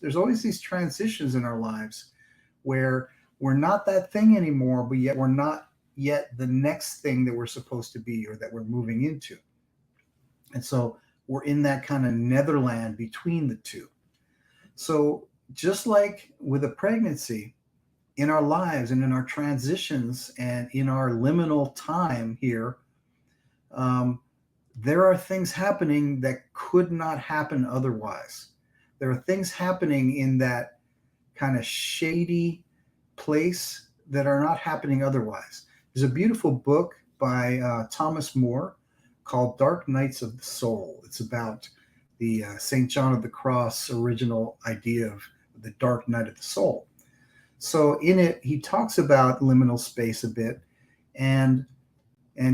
There's always these transitions in our lives where we're not that thing anymore, but yet we're not yet the next thing that we're supposed to be or that we're moving into. And so we're in that kind of netherland between the two. So just like with a pregnancy, in our lives and in our transitions and in our liminal time here, um, there are things happening that could not happen otherwise. There are things happening in that kind of shady place that are not happening otherwise. There's a beautiful book by Thomas More called Dark Nights of the Soul. It's about the St. John of the Cross original idea of the dark night of the soul. So in it, he talks about liminal space a bit, and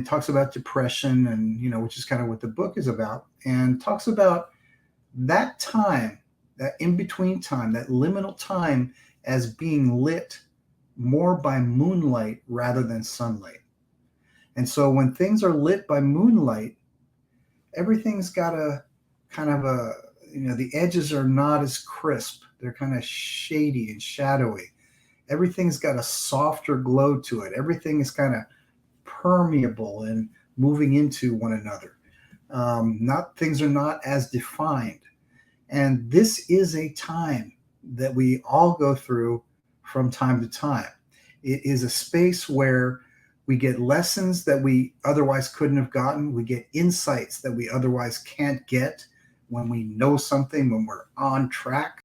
talks about depression, and which is kind of what the book is about, and talks about that time, that in between time, that liminal time, as being lit more by moonlight rather than sunlight. And so when things are lit by moonlight, everything's got a kind of a, the edges are not as crisp. They're kind of shady and shadowy. Everything's got a softer glow to it. Everything is kind of permeable and moving into one another. Not things are not as defined. And this is a time that we all go through from time to time. It is a space where we get lessons that we otherwise couldn't have gotten. We get insights that we otherwise can't get when we know something, when we're on track.